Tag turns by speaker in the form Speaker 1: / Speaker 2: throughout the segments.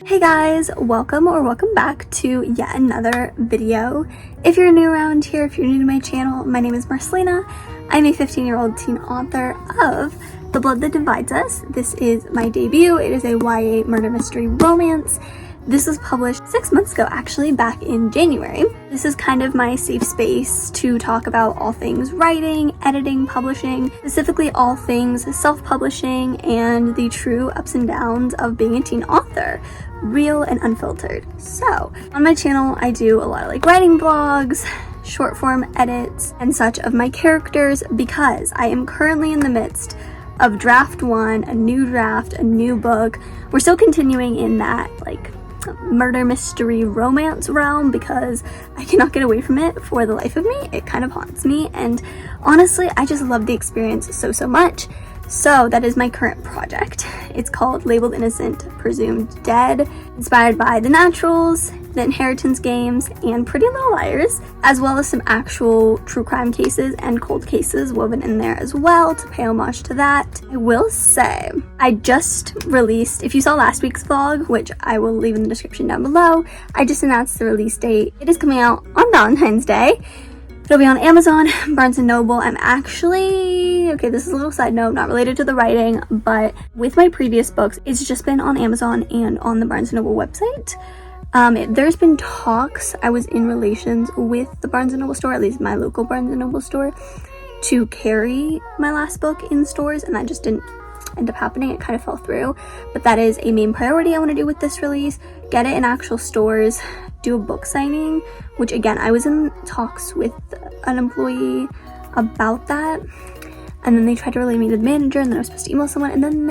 Speaker 1: Hey guys, welcome back to yet another video. If you're new around here, if you're new to my channel, my name is Marcelina. I'm a 15-year-old teen author of The Blood That Divides Us. This is my debut. It is a YA murder mystery romance. This was published 6 months ago, actually, back in January. This is kind of my safe space to talk about all things writing, editing, publishing, specifically all things self-publishing and the true ups and downs of being a teen author, real and unfiltered. So, on my channel, I do a lot of writing blogs, short form edits, and such of my characters because I am currently in the midst of draft 1, a new draft, a new book. We're still continuing in that, murder mystery romance realm because I cannot get away from it for the life of me. It kind of haunts me, and honestly I just love the experience so much. So that is my current project. It's called Labeled Innocent, Presumed Dead, inspired by The Naturals, The Inheritance Games, and Pretty Little Liars, as well as some actual true crime cases and cold cases woven in there as well to pay homage to that. I will say, I just released, if you saw last week's vlog, which I will leave in the description down below, I just announced the release date. It is coming out on Valentine's Day. It'll be on Amazon, Barnes & Noble. I'm actually, okay, this is a little side note, not related to the writing, but with my previous books, it's just been on Amazon and on the Barnes & Noble website. There's been talks, I was in relations with the Barnes & Noble store, at least my local Barnes & Noble store, to carry my last book in stores, and that just didn't end up happening. It kind of fell through, but that is a main priority I want to do with this release. Get it in actual stores, do a book signing, which again, I was in talks with an employee about that, and then they tried to relay me to the manager, and then I was supposed to email someone, and then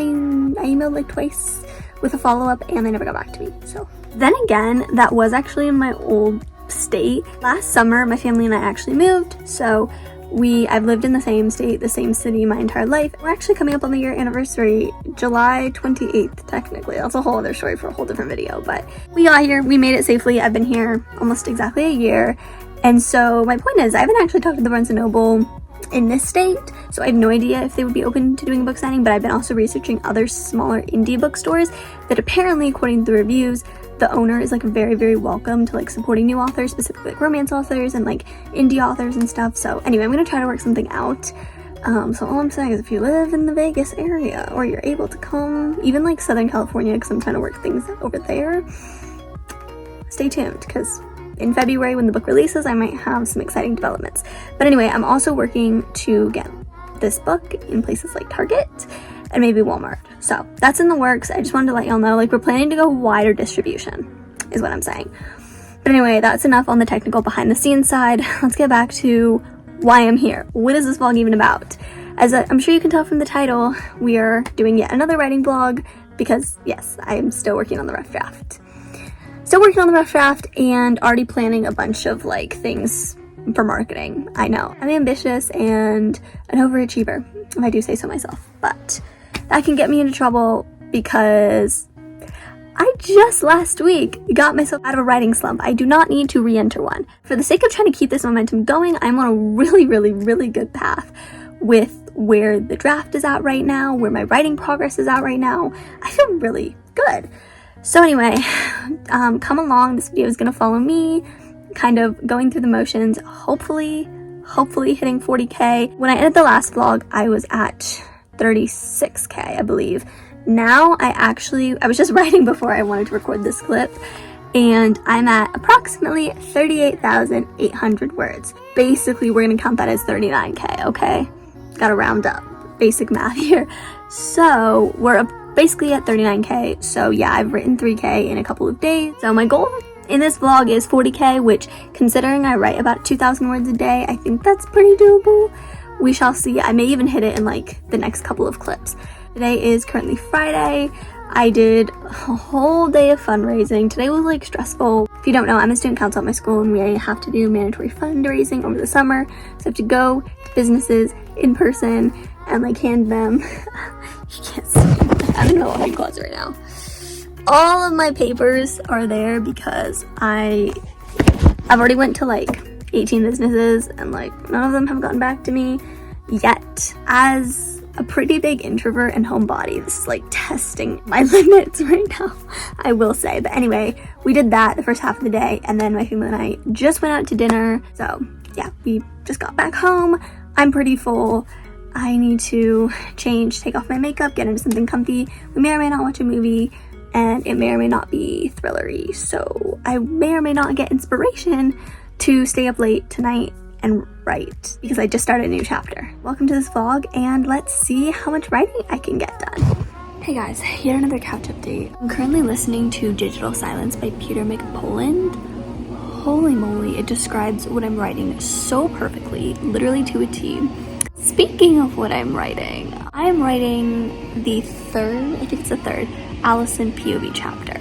Speaker 1: I emailed twice with a follow-up, and they never got back to me. So then again, that was actually in my old state. Last summer, my family and I actually moved, so I've lived in the same state, the same city my entire life. We're actually coming up on the year anniversary, July 28th, technically. That's a whole other story for a whole different video, but we got here, we made it safely. I've been here almost exactly a year. And so my point is, I haven't actually talked to the Barnes & Noble in this state, so I have no idea if they would be open to doing a book signing, but I've been also researching other smaller indie bookstores that apparently, according to the reviews, the owner is very welcome to supporting new authors, specifically romance authors and indie authors and stuff. So anyway, I'm gonna try to work something out. So all I'm saying is, if you live in the Vegas area or you're able to come, even Southern California, because I'm trying to work things over there, stay tuned, because in February when the book releases, I might have some exciting developments. But anyway, I'm also working to get this book in places like Target and maybe Walmart. So that's in the works. I just wanted to let y'all know, we're planning to go wider distribution is what I'm saying. But anyway, that's enough on the technical behind the scenes side. Let's get back to why I'm here. What is this vlog even about? As I'm sure you can tell from the title, we are doing yet another writing blog because yes, I am still working on the rough draft. Still working on the rough draft and already planning a bunch of things for marketing. I know, I'm ambitious and an overachiever, if I do say so myself, but that can get me into trouble because I just last week got myself out of a writing slump. I do not need to re-enter one. For the sake of trying to keep this momentum going, I'm on a really good path with where the draft is at right now, where my writing progress is at right now. I feel really good. So anyway, come along. This video is gonna follow me kind of going through the motions, hopefully hitting 40k. When I ended the last vlog, I was at 36k, I believe. Now I was just writing before I wanted to record this clip, and I'm at approximately 38,800 words. Basically, we're gonna count that as 39k, okay? Gotta round up. Basic math here. So we're basically at 39k. So yeah, I've written 3k in a couple of days. So my goal in this vlog is 40k, which, considering I write about 2,000 words a day, I think that's pretty doable. We shall see. I may even hit it in the next couple of clips. Today is currently Friday. I did a whole day of fundraising. Today was stressful. If you don't know, I'm a student council at my school and we have to do mandatory fundraising over the summer. So I have to go to businesses in person and hand them, you can't see, I'm in my walk-in closet right now. All of my papers are there because I've already went to 18 businesses and none of them have gotten back to me yet. As a pretty big introvert and homebody. This is like testing my limits right now, I will say. But anyway, we did that the first half of the day, and then my family and I just went out to dinner. So yeah, we just got back home. I'm pretty full. I need to change, take off my makeup, get into something comfy. We may or may not watch a movie, and it may or may not be thrillery. So I may or may not get inspiration to stay up late tonight and write, because I just started a new chapter. Welcome to this vlog, and let's see how much writing I can get done. Hey guys, yet another couch update. I'm currently listening to Digital Silence by Peter McPoland. Holy moly, it describes what I'm writing so perfectly, literally to a T. Speaking of what I'm writing the third, I think it's the third, Allison POV chapter.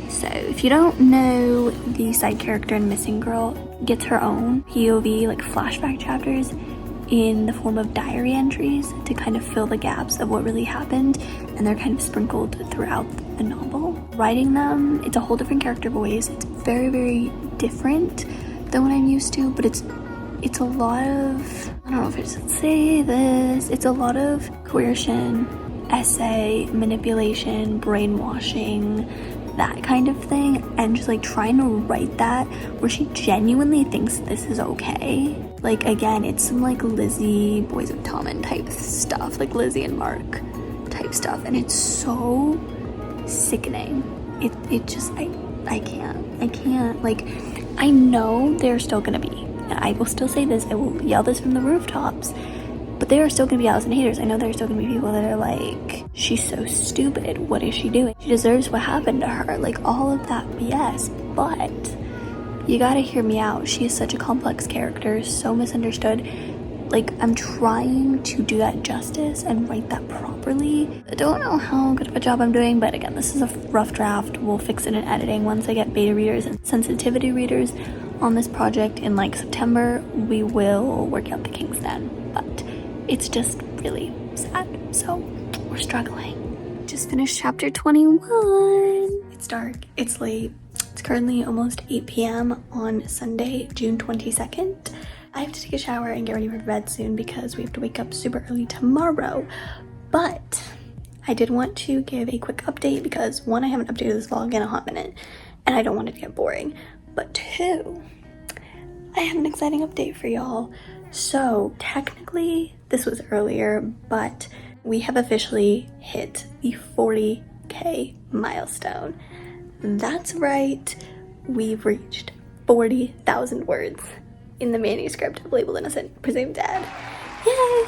Speaker 1: So if you don't know, the side character in Missing Girl gets her own POV, like flashback chapters, in the form of diary entries to kind of fill the gaps of what really happened, and they're kind of sprinkled throughout the novel. Writing them, it's a whole different character voice. It's very, very different than what I'm used to, but it's a lot of, I don't know if I should say this, it's a lot of coercion, essay, manipulation, brainwashing, that kind of thing, and just like trying to write that where she genuinely thinks this is okay. Like, again, it's some like Lizzie, Boys of Tommen type stuff, like Lizzie and Mark type stuff, and it's so sickening. It just, I can't, like, I know they're still gonna be, and I will still say this, I will yell this from the rooftops, but there are still gonna be Allison haters. I know there are still gonna be people that are like, she's so stupid, what is she doing? She deserves what happened to her, like all of that BS. But you gotta hear me out. She is such a complex character, so misunderstood. Like, I'm trying to do that justice and write that properly. I don't know how good of a job I'm doing, but again, this is a rough draft. We'll fix it in editing once I get beta readers and sensitivity readers on this project in like September. We will work out the kinks then, but it's just really sad, so we're struggling. Just finished chapter 21. It's dark, it's late. It's currently almost 8 p.m. on Sunday, June 22nd. I have to take a shower and get ready for bed soon because we have to wake up super early tomorrow. But I did want to give a quick update because one, I haven't updated this vlog in a hot minute and I don't want it to get boring. But two, I have an exciting update for y'all. So technically this was earlier, but we have officially hit the 40K milestone. That's right, we've reached 40,000 words in the manuscript of Labeled Innocent, Presumed Dead. Yay!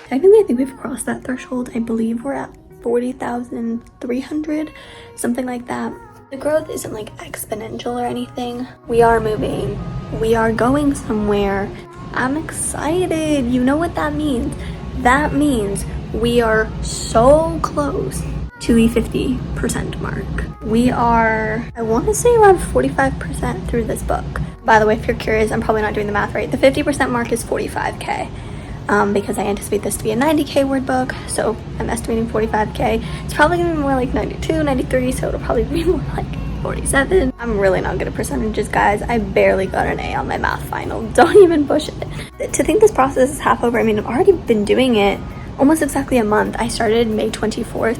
Speaker 1: Technically, I think we've crossed that threshold. I believe we're at 40,300, something like that. The growth isn't like exponential or anything. We are moving. We are going somewhere. I'm excited. You know what that means? That means we are so close to the 50% mark. We are, I want to say, around 45% through this book. By the way, if you're curious, I'm probably not doing the math right. The 50% mark is 45K because I anticipate this to be a 90K word book, so I'm estimating 45K. It's probably gonna be more like 92, 93, so it'll probably be more like 47. I'm really not good at percentages, guys. I barely got an A on my math final. Don't even push it. To think this process is half over, I mean, I've already been doing it almost exactly a month. I started May 24th.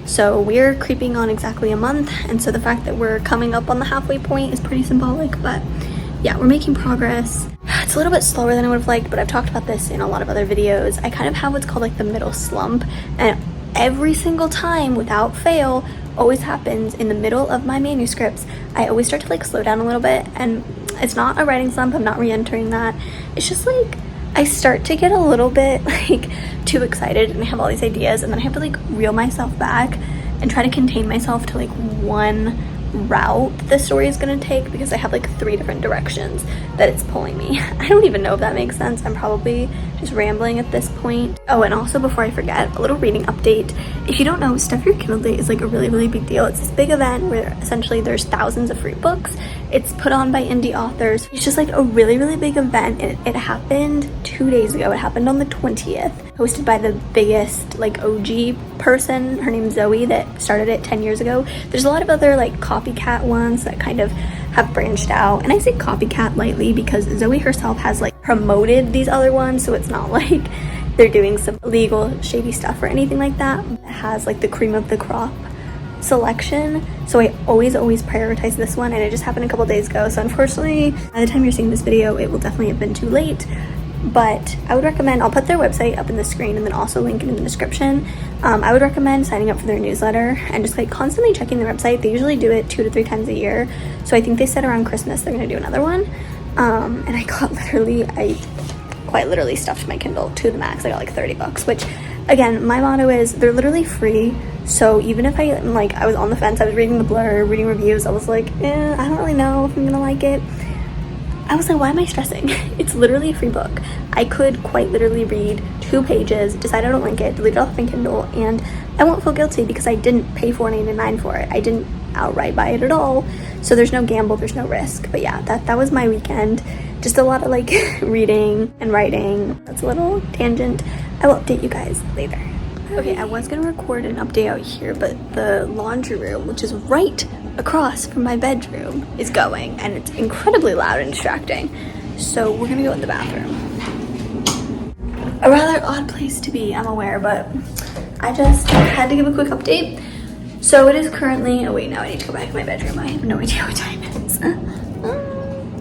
Speaker 1: So we're creeping on exactly a month, and so the fact that we're coming up on the halfway point is pretty symbolic, but yeah, we're making progress. It's a little bit slower than I would have liked, but I've talked about this in a lot of other videos. I kind of have what's called like the middle slump, and every single time without fail always happens in the middle of my manuscripts. I always start to like slow down a little bit, and it's not a writing slump, I'm not re-entering that. It's just like I start to get a little bit like too excited and I have all these ideas, and then I have to like reel myself back and try to contain myself to like one route the story is going to take, because I have like 3 different directions that it's pulling me. I don't even know if that makes sense. I'm probably just rambling at this point. Oh, and also before I forget, a little reading update. If you don't know, Stuff Your Kindle Day is like a really, really big deal. It's this big event where essentially there's thousands of free books. It's put on by indie authors. It's just like a really, really big event. It happened 2 days ago. It happened on the 20th, hosted by the biggest like OG person. Her name's Zoe, that started it 10 years ago. There's a lot of other like copycat ones that kind of have branched out, and I say copycat lightly because Zoe herself has like promoted these other ones, so it's not like they're doing some illegal shady stuff or anything like that. It has like the cream of the crop selection, so I always prioritize this one, and it just happened a couple days ago, so unfortunately by the time you're seeing this video it will definitely have been too late. But I would recommend, I'll put their website up in the screen and then also link it in the description. I would recommend signing up for their newsletter and just like constantly checking their website. They usually do it 2 to 3 times a year, so I think they said around Christmas they're gonna do another one. And I quite literally stuffed my Kindle to the max. I got like 30 bucks, which again, my motto is they're literally free. So even if I was on the fence, I was reading the blurb, reading reviews, I was like, I don't really know if I'm gonna like it. I was like, why am I stressing? It's literally a free book. I could quite literally read 2 pages, decide I don't like it, delete it off my Kindle, and I won't feel guilty because I didn't pay $4.99 for it. I didn't outright buy it at all. So there's no gamble, there's no risk. But yeah, that was my weekend. Just a lot of like reading and writing. That's a little tangent. I will update you guys later. Okay, I was gonna record an update out here, but the laundry room, which is right across from my bedroom, is going, and it's incredibly loud and distracting. So we're gonna go in the bathroom. A rather odd place to be, I'm aware, but I just had to give a quick update. So it is currently, oh wait, now I need to go back to my bedroom. I have no idea what time it is.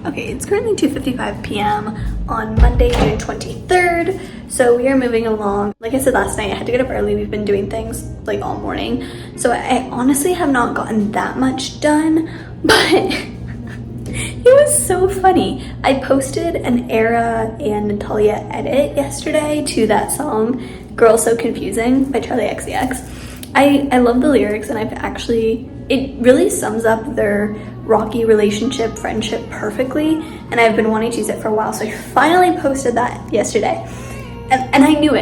Speaker 1: Okay, it's currently 2:55 p.m. on Monday, June 23rd. So we are moving along. Like I said last night, I had to get up early. We've been doing things like all morning. So I honestly have not gotten that much done, but it was so funny. I posted an Era and Natalia edit yesterday to that song, Girl So Confusing by Charlie XCX. I love the lyrics, and it really sums up their rocky relationship, friendship perfectly, and I've been wanting to use it for a while, so I finally posted that yesterday. And I knew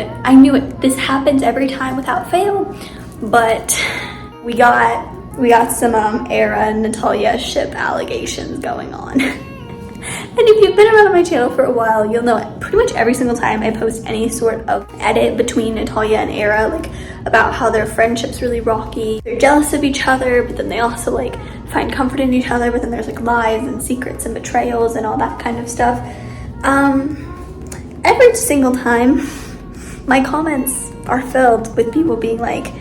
Speaker 1: it. This happens every time without fail, but we got some Era and Natalia ship allegations going on. And if you've been around my channel for a while, you'll know pretty much every single time I post any sort of edit between Natalia and Era, like about how their friendship's really rocky. They're jealous of each other, but then they also like find comfort in each other, but then there's like lies and secrets and betrayals and all that kind of stuff. Every single time, my comments are filled with people being like,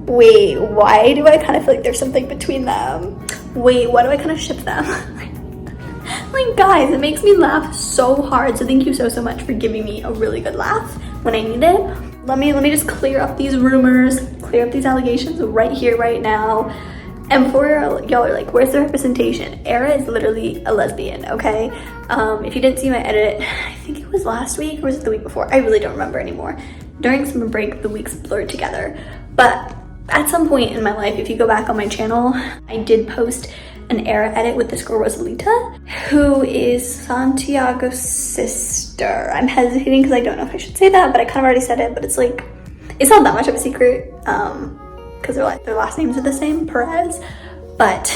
Speaker 1: wait, why do I kind of feel like there's something between them? Wait, why do I kind of ship them? Like, guys, it makes me laugh so hard. So thank you so much for giving me a really good laugh when I need it. Let me just clear up these rumors, clear up these allegations right here, right now. And before y'all are like, where's the representation? Era is literally a lesbian, okay? If you didn't see my edit, I think it was last week, or was it the week before? I really don't remember anymore. During summer break, the weeks blurred together. But at some point in my life, if you go back on my channel, I did post an Era edit with this girl Rosalita, who is Santiago's sister. I'm hesitating because I don't know if I should say that, but I kind of already said it, but it's like, it's not that much of a secret, because their last names are the same, Perez, but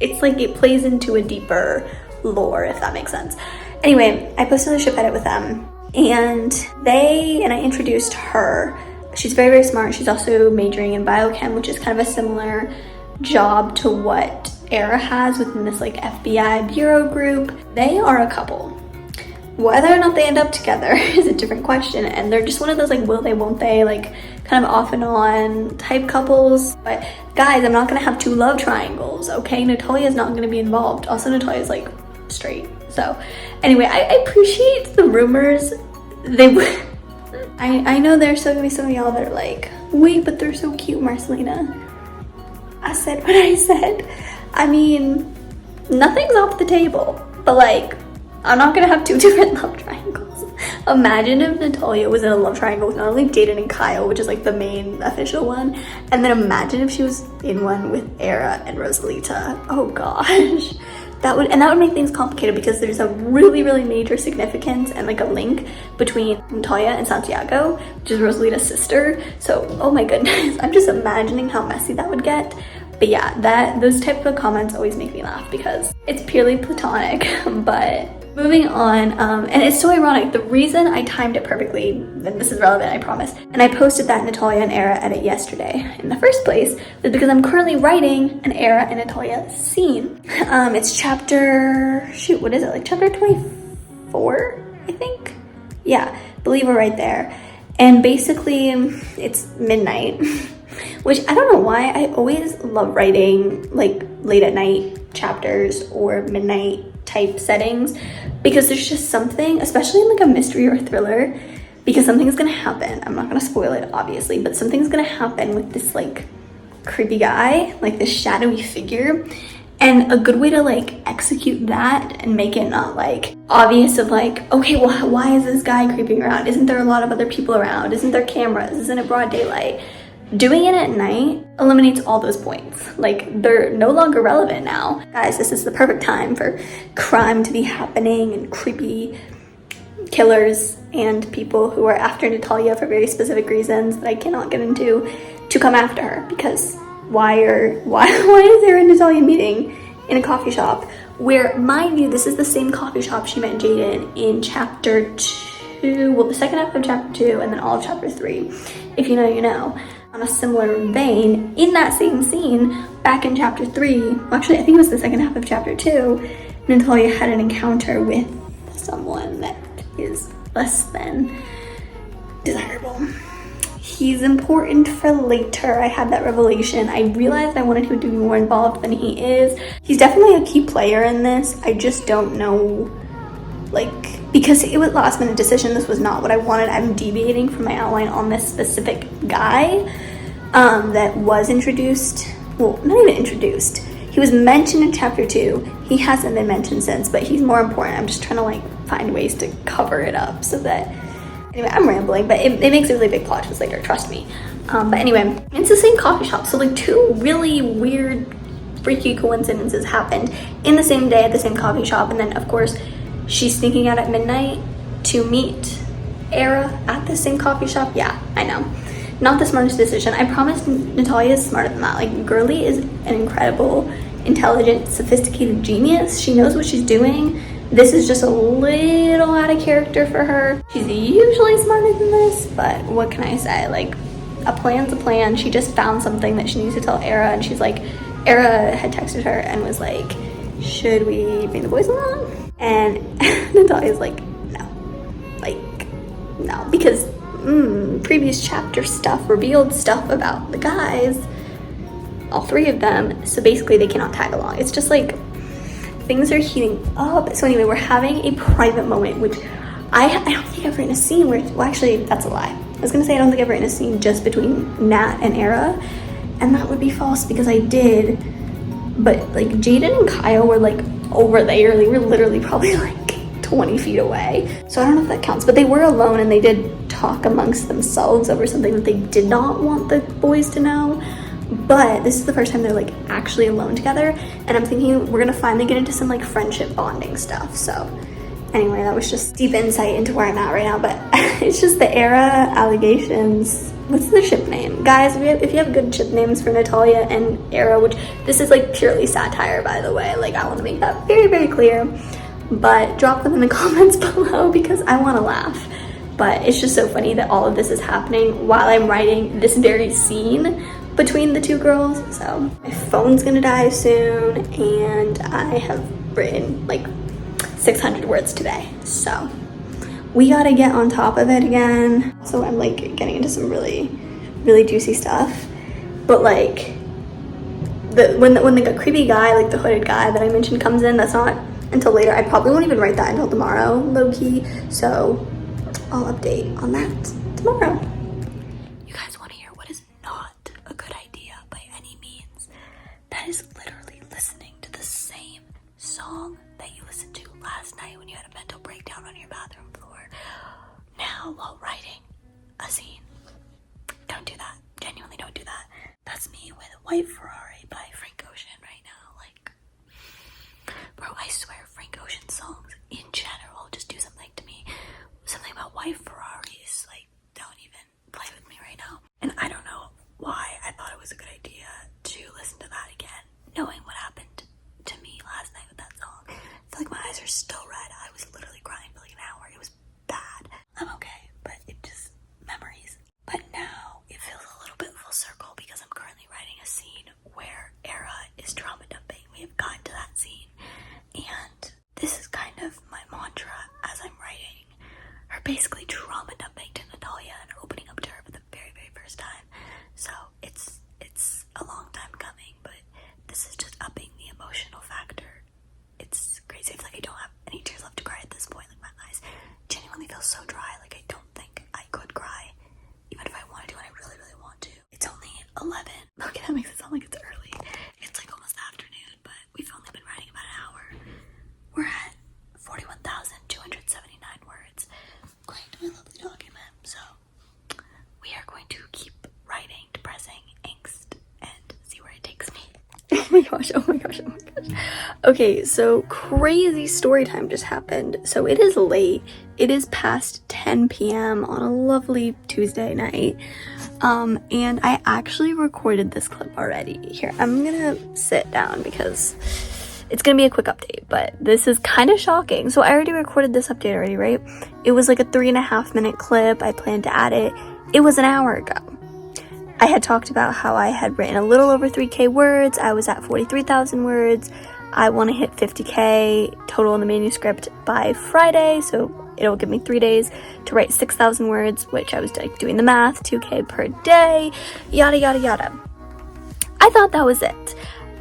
Speaker 1: it's like it plays into a deeper lore, if that makes sense. Anyway, I posted a ship edit with them, and I introduced her. She's very, very smart. She's also majoring in biochem, which is kind of a similar job to what Era has within this like FBI bureau group. They are a couple. Whether or not they end up together is a different question, and they're just one of those like will they, won't they, like kind of off and on type couples. But guys, I'm not gonna have 2 love triangles, okay? Natalia's not gonna be involved. Also, Natalia's like straight. So anyway, I appreciate the rumors. I know there's still gonna be some of y'all that are like, wait, but they're so cute, Marcelina. I said what I said. I mean, nothing's off the table, but like, I'm not gonna have 2 different love triangles. Imagine if Natalia was in a love triangle with not only Jaden and Kyle, which is like the main official one, and then imagine if she was in one with Era and Rosalita. Oh gosh. That would make things complicated because there's a really, really major significance and like a link between Natalia and Santiago, which is Rosalita's sister. So, oh my goodness, I'm just imagining how messy that would get. But yeah, those type of comments always make me laugh because it's purely platonic. But moving on, and it's so ironic, the reason I timed it perfectly, and this is relevant, I promise, and I posted that Natalia and Era edit yesterday in the first place, is because I'm currently writing an Era and Natalia scene. It's chapter, what is it, like chapter 24, I think? Yeah, I believe we're right there. And basically it's midnight, which I don't know why. I always love writing like late at night chapters or midnight type settings, because there's just something, especially in like a mystery or thriller, because something's gonna happen. I'm not gonna spoil it obviously, but something's gonna happen with this like creepy guy, like this shadowy figure. And a good way to like execute that and make it not like obvious of like, okay, well, why is this guy creeping around? Isn't there a lot of other people around? Isn't there cameras? Isn't it broad daylight? Doing it at night eliminates all those points. Like, they're no longer relevant now. Guys, this is the perfect time for crime to be happening and creepy killers and people who are after Natalia for very specific reasons that I cannot get into to come after her, because why is there a Natalia meeting in a coffee shop where, mind you, this is the same coffee shop she met Jaden in chapter 2, well, the second half of chapter 2 and then all of chapter 3. If you know, you know. On a similar vein, in that same scene, back in chapter 3, well, actually I think it was the second half of chapter 2, Natalia had an encounter with someone that is less than desirable. He's important for later. I had that revelation. I realized I wanted him to be more involved than he is. He's definitely a key player in this. I just don't know, like, because it was last minute decision. This was not what I wanted. I'm deviating from my outline on this specific guy that was introduced. Well, not even introduced. He was mentioned in chapter 2. He hasn't been mentioned since, but he's more important. I'm just trying to like find ways to cover it up so that, anyway, I'm rambling, but it makes a really big plot twist later, trust me. But anyway, it's the same coffee shop. So like 2 really weird, freaky coincidences happened in the same day at the same coffee shop. And then of course, she's sneaking out at midnight to meet Era at the same coffee shop. Yeah, I know. Not the smartest decision. I promise Natalia is smarter than that. Like, Girly is an incredible, intelligent, sophisticated genius. She knows what she's doing. This is just a little out of character for her. She's usually smarter than this, but what can I say? Like, a plan's a plan. She just found something that she needs to tell Era, and she's like, Era had texted her and was like, should we bring the boys along? And Natalia's like, no, because previous chapter stuff revealed stuff about the guys, all 3 of them, so basically they cannot tag along. It's just like, things are heating up. So anyway, we're having a private moment, which I don't think I've written a scene where, well, actually, that's a lie. I was gonna say I don't think I've written a scene just between Nat and Era, and that would be false because I did, but like Jaden and Kyle were like over there. They were literally probably like 20 feet away. So I don't know if that counts, but they were alone and they did talk amongst themselves over something that they did not want the boys to know. But this is the first time they're like actually alone together, and I'm thinking we're gonna finally get into some like friendship bonding stuff. So anyway, that was just deep insight into where I'm at right now, but it's just the Era allegations. What's the ship name? Guys, if you have good ship names for Natalia and Era, which this is like purely satire, by the way, like I want to make that very, very clear, but drop them in the comments below because I want to laugh. But it's just so funny that all of this is happening while I'm writing this very scene between the 2 girls. So my phone's gonna die soon, and I have written like 600 words today, so we gotta get on top of it again. So I'm like getting into some really, really juicy stuff, but like when the creepy guy, like the hooded guy that I mentioned, comes in, that's not until later. I probably won't even write that until tomorrow, low-key, so I'll update on that tomorrow. You guys want to hear what is not a good idea by any means? That is literally listening to the same song that you listened to last night when you had a mental breakdown on your bathroom floor now while writing a scene. Don't do that. Genuinely don't do that. That's me with White Ferrari by Frank Ocean right now. Like, bro, I swear Frank Ocean songs in general just do something to me. Something about White Ferraris, like, don't even play with me right now. And I don't know why I thought it was a good idea to listen to that again, knowing what happened to me last night with that song. I feel like my eyes are still red. I was literally crying for like an hour. It was bad. I'm okay, but it just, memories. But now it feels a little bit full circle because I'm currently writing a scene where Era is trauma dumping. We have gotten to that scene, and this is kind of my mantra as I'm writing her basically trauma 11. Okay, that makes it sound like it's early. It's like almost the afternoon, but we've only been writing about an hour. We're at 41,279 words. According to my lovely dog, Ahem. So we are going to keep writing depressing angst and see where it takes me. Oh my gosh, oh my gosh, oh my gosh. Okay, so crazy story time just happened. So it is late. It is past 10 p.m. on a lovely Tuesday night. And I actually recorded this clip already. Here, I'm gonna sit down because it's gonna be a quick update, but this is kind of shocking. So I already recorded this update already, right? It was like a 3.5 minute clip. I planned to add it. It was an hour ago. I had talked about how I had written a little over 3K words. I was at 43,000 words. I want to hit 50K total in the manuscript by Friday, so it'll give me 3 days to write 6,000 words, which I was like doing the math, 2K per day, yada yada yada. I thought that was it.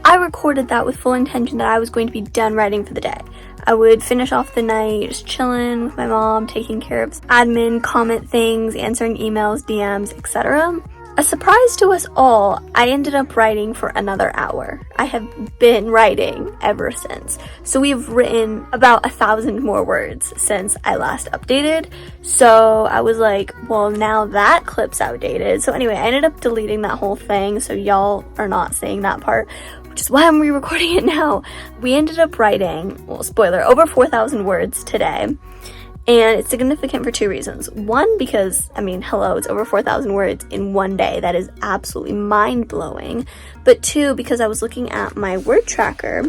Speaker 1: I recorded that with full intention that I was going to be done writing for the day. I would finish off the night just chilling with my mom, taking care of admin, comment things, answering emails, DMs, etc. A surprise to us all, I ended up writing for another hour. I have been writing ever since. So we've written about 1,000 more words since I last updated. So I was like, well, now that clip's outdated. So anyway, I ended up deleting that whole thing, so y'all are not seeing that part, which is why I'm re-recording it now. We ended up writing, well, spoiler, over 4,000 words today. And it's significant for 2 reasons. One, because, I mean, hello, it's over 4,000 words in one day. That is absolutely mind-blowing. But 2, because I was looking at my word tracker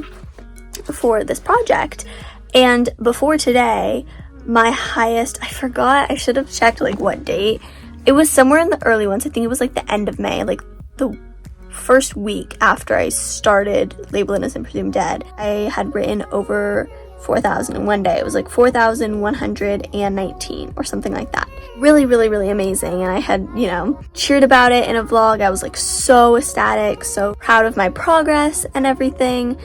Speaker 1: for this project, and before today, my highest, I forgot, I should have checked, like, what date. It was somewhere in the early ones. I think it was, like, the end of May, like, the first week after I started Labeled Innocent Presumed Dead. I had written over 4,000 in one day. It was like 4,119 or something like that. Really, really, really amazing. And I had, you know, cheered about it in a vlog. I was like so ecstatic, so proud of my progress and everything.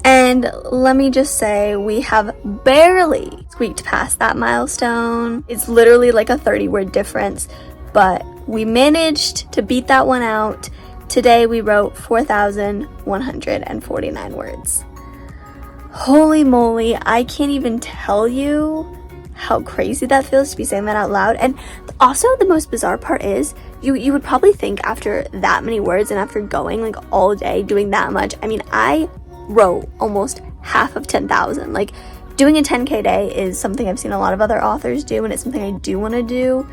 Speaker 1: And let me just say, we have barely squeaked past that milestone. It's literally like a 30-word difference, but we managed to beat that one out. Today we wrote 4,149 words. Holy moly, I can't even tell you how crazy that feels to be saying that out loud. And also the most bizarre part is you would probably think after that many words and after going like all day doing that much, I mean, I wrote almost half of 10,000. Like, doing a 10K day is something I've seen a lot of other authors do, and it's something I do want to do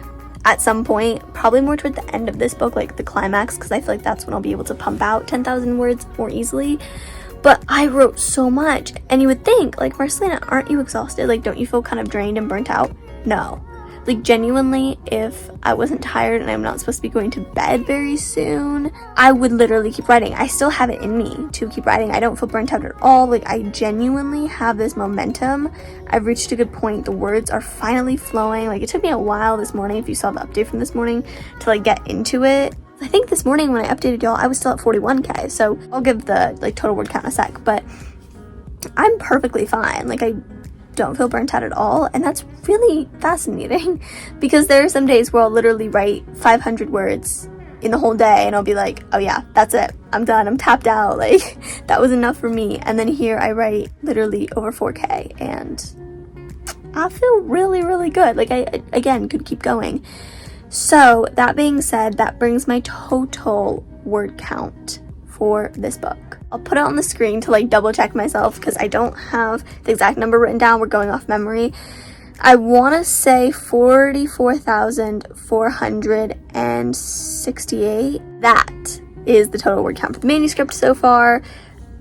Speaker 1: at some point, probably more toward the end of this book, like the climax, because I feel like that's when I'll be able to pump out 10,000 words more easily. But I wrote so much, and you would think, like, Marcelina, aren't you exhausted? Like, don't you feel kind of drained and burnt out? No. Like, genuinely, if I wasn't tired and I'm not supposed to be going to bed very soon, I would literally keep writing. I still have it in me to keep writing. I don't feel burnt out at all. Like, I genuinely have this momentum. I've reached a good point. The words are finally flowing. Like, it took me a while this morning, if you saw the update from this morning, to, like, get into it. I think this morning when I updated y'all, I was still at 41K, so I'll give the like total word count in a sec, but I'm perfectly fine. Like, I don't feel burnt out at all, and that's really fascinating because there are some days where I'll literally write 500 words in the whole day and I'll be like, oh yeah, that's it, I'm done, I'm tapped out, like that was enough for me. And then here I write literally over 4K and I feel really, really good. Like, I again could keep going. So that being said, that brings my total word count for this book. I'll put it on the screen to like double check myself because I don't have the exact number written down. We're going off memory. I want to say 44,468. That is the total word count for the manuscript so far.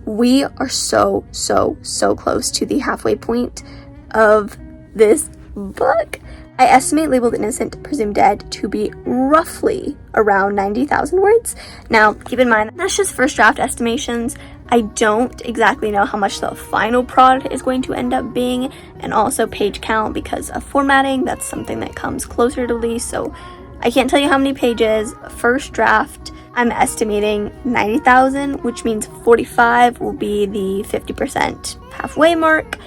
Speaker 1: We are so close to the halfway point of this book. I estimate Labeled Innocent Presumed Dead to be roughly around 90,000 words. Now, keep in mind, that's just first draft estimations. I don't exactly know how much the final product is going to end up being, and also page count because of formatting. That's something that comes closer to release, so I can't tell you how many pages. First draft, I'm estimating 90,000, which means 45 will be the 50% halfway mark.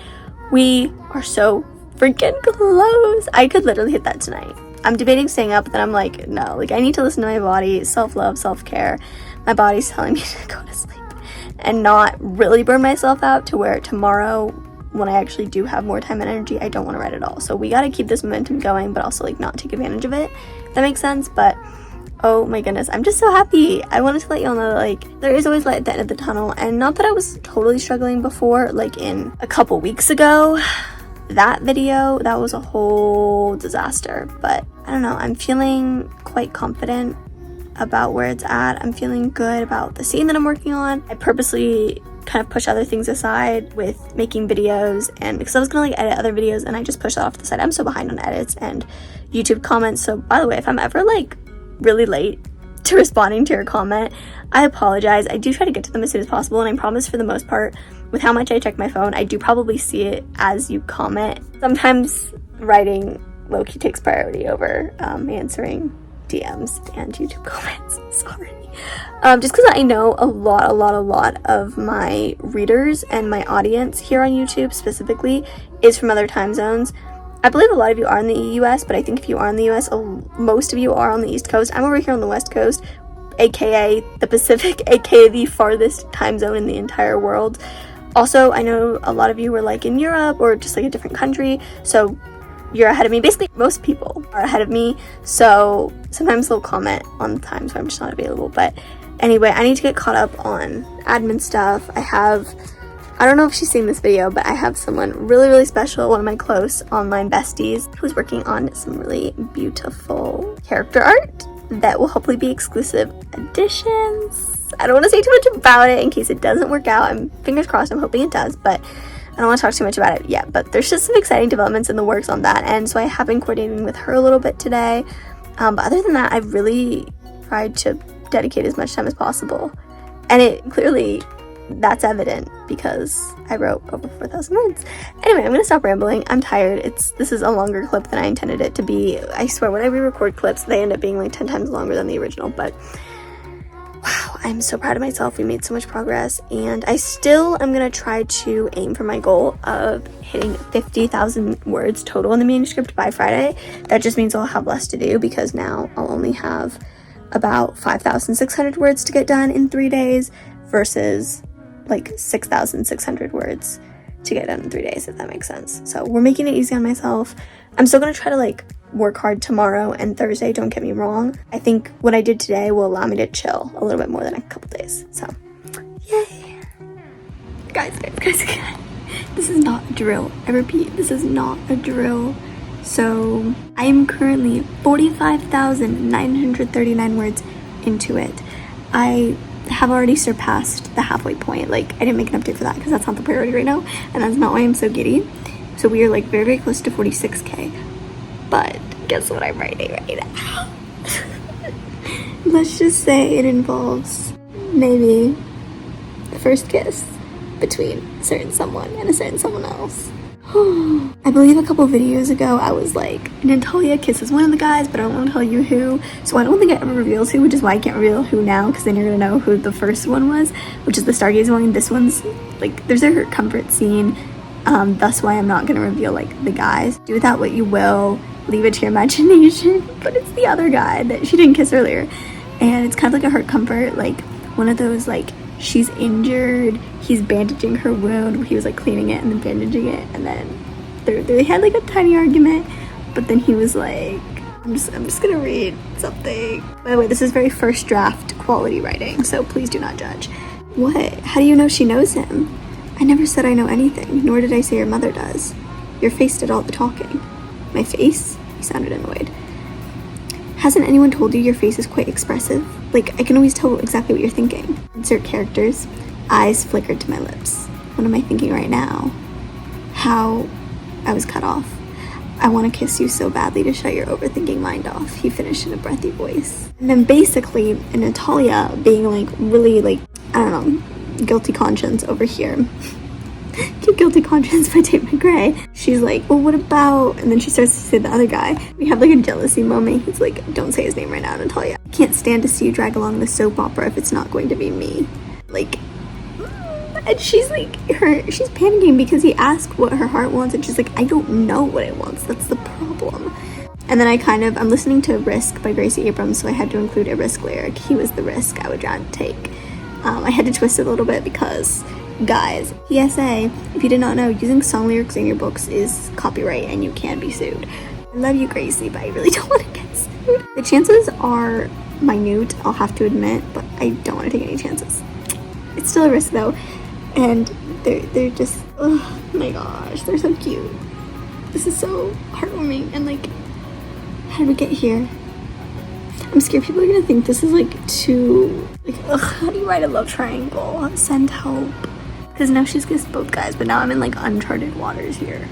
Speaker 1: We are so freaking close. I could literally hit that tonight. I'm debating staying up, but then I'm like, no, like I need to listen to my body, self-love, self-care. My body's telling me to go to sleep and not really burn myself out to where tomorrow, when I actually do have more time and energy, I don't want to write at all. So we got to keep this momentum going, but also like not take advantage of it, if that makes sense. But oh my goodness, I'm just so happy. I wanted to let y'all know that like there is always light at the end of the tunnel, and not that I was totally struggling before, like in a couple weeks ago. That video, that was a whole disaster, but I don't know, I'm feeling quite confident about where it's at. I'm feeling good about the scene that I'm working on. I purposely kind of push other things aside with making videos, and because I was gonna like edit other videos and I just pushed that off to the side. I'm so behind on edits and YouTube comments. So by the way, if I'm ever like really late to responding to your comment, I apologize. I do try to get to them as soon as possible, and I promise for the most part, with how much I check my phone, I do probably see it as you comment. Sometimes writing low-key takes priority over answering DMs and YouTube comments. Sorry. Just because I know a lot of my readers and my audience here on YouTube specifically is from other time zones. I believe a lot of you are in the US, but I think if you are in the US, most of you are on the East Coast. I'm over here on the West Coast, aka the Pacific, aka the farthest time zone in the entire world. Also, I know a lot of you were like in Europe or just like a different country, so you're ahead of me. Basically, most people are ahead of me, so sometimes they'll comment on the times where I'm just not available. But anyway, I need to get caught up on admin stuff. I don't know if she's seen this video, but I have someone really special, one of my close online besties, who's working on some really beautiful character art that will hopefully be exclusive editions. I don't want to say too much about it in case it doesn't work out. I'm fingers crossed, I'm hoping it does, but I don't want to talk too much about it yet. But there's just some exciting developments in the works on that end, so I have been coordinating with her a little bit today. But other than that, I've really tried to dedicate as much time as possible, and it clearly, that's evident because I wrote over 4,000 words. Anyway, I'm gonna stop rambling. I'm tired. This is a longer clip than I intended it to be. I swear, when I re-record clips, they end up being like 10 times longer than the original, but wow, I'm so proud of myself. We made so much progress, and I still am gonna try to aim for my goal of hitting 50,000 words total in the manuscript by Friday. That just means I'll have less to do because now I'll only have about 5,600 words to get done in 3 days versus like 6,600 words to get done in 3 days, if that makes sense. So we're making it easy on myself. I'm still gonna try to like work hard tomorrow and Thursday, don't get me wrong. I think what I did today will allow me to chill a little bit more than a couple days. So yay. Guys, this is not a drill. I repeat, this is not a drill. So I am currently 45,939 words into it. I have already surpassed the halfway point. Like, I didn't make an update for that because that's not the priority right now, and that's not why I'm so giddy. So we are like very close to 46k, but guess what I'm writing right now? Let's just say it involves maybe the first kiss between a certain someone and a certain someone else. I believe a couple videos ago I was like, Natalia kisses one of the guys, but I don't want to tell you who, so I don't think I ever revealed who, which is why I can't reveal who now, because then you're gonna know who the first one was, which is the stargazing one. This one's like, there's a hurt comfort scene, that's why I'm not gonna reveal like the guys. Do with that what you will, leave it to your imagination. But it's the other guy that she didn't kiss earlier, and it's kind of like a hurt comfort, like one of those like, she's injured, he's bandaging her wound, he was like cleaning it and then bandaging it, and then they had like a tiny argument, but then he was like, I'm just gonna read something. By the way, this is very first draft quality writing, so please do not judge. What? How do you know she knows him? I never said I know anything, nor did I say your mother does. Your face did all the talking. My face? He sounded annoyed. Hasn't anyone told you your face is quite expressive? Like, I can always tell exactly what you're thinking. Insert characters. Eyes flickered to my lips. What am I thinking right now? How I was cut off. I want to kiss you so badly to shut your overthinking mind off, he finished in a breathy voice. And then basically, Natalia being like really like, I don't know, guilty conscience over here. Guilty Conscience by Tate McRae. She's like, well, what about, and then she starts to say the other guy. We have like a jealousy moment. He's like, don't say his name right now, Natalia. I can't stand to see you drag along the soap opera if it's not going to be me. Like, and she's like, she's panicking because he asked what her heart wants, and she's like, I don't know what it wants. That's the problem. And then I'm listening to Risk by Gracie Abrams, so I had to include a Risk lyric. He was the risk I would not take. I had to twist it a little bit because, guys, PSA, if you did not know, using song lyrics in your books is copyright and you can be sued. I love you, Gracie, but I really don't want to get sued. The chances are minute, I'll have to admit, but I don't want to take any chances. It's still a risk though, and they're just, oh my gosh, they're so cute. This is so heartwarming, and like, how did we get here? I'm scared people are gonna think this is like too, like, ugh, how do you write a love triangle? Send help. Because now she's kissed both guys, but now I'm in like uncharted waters here.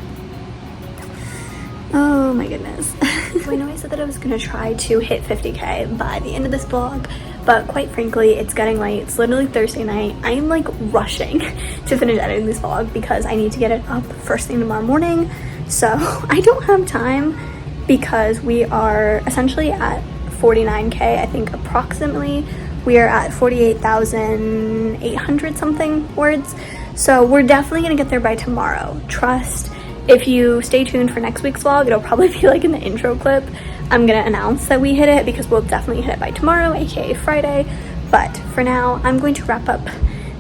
Speaker 1: Oh my goodness. So I know I said that I was gonna try to hit 50K by the end of this vlog, but quite frankly, it's getting late. It's literally Thursday night. I am like rushing to finish editing this vlog because I need to get it up first thing tomorrow morning. So I don't have time because we are essentially at 49K, I think approximately. We are at 48,800 something words. So we're definitely gonna get there by tomorrow. Trust. If you stay tuned for next week's vlog, it'll probably be like in the intro clip. I'm gonna announce that we hit it because we'll definitely hit it by tomorrow, aka Friday. But for now, I'm going to wrap up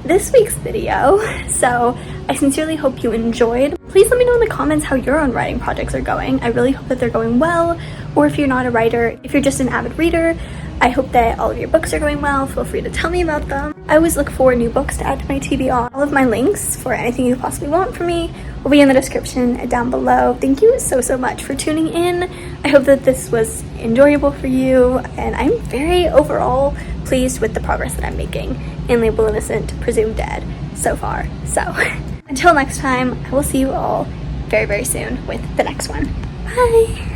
Speaker 1: this week's video. So I sincerely hope you enjoyed. Please let me know in the comments how your own writing projects are going. I really hope that they're going well. Or if you're not a writer, if you're just an avid reader, I hope that all of your books are going well. Feel free to tell me about them. I always look for new books to add to my TBR. All of my links for anything you possibly want from me will be in the description down below. Thank you so much for tuning in. I hope that this was enjoyable for you, and I'm very overall pleased with the progress that I'm making in Label Innocent, Presumed Dead so far. So until next time, I will see you all very soon with the next one. Bye!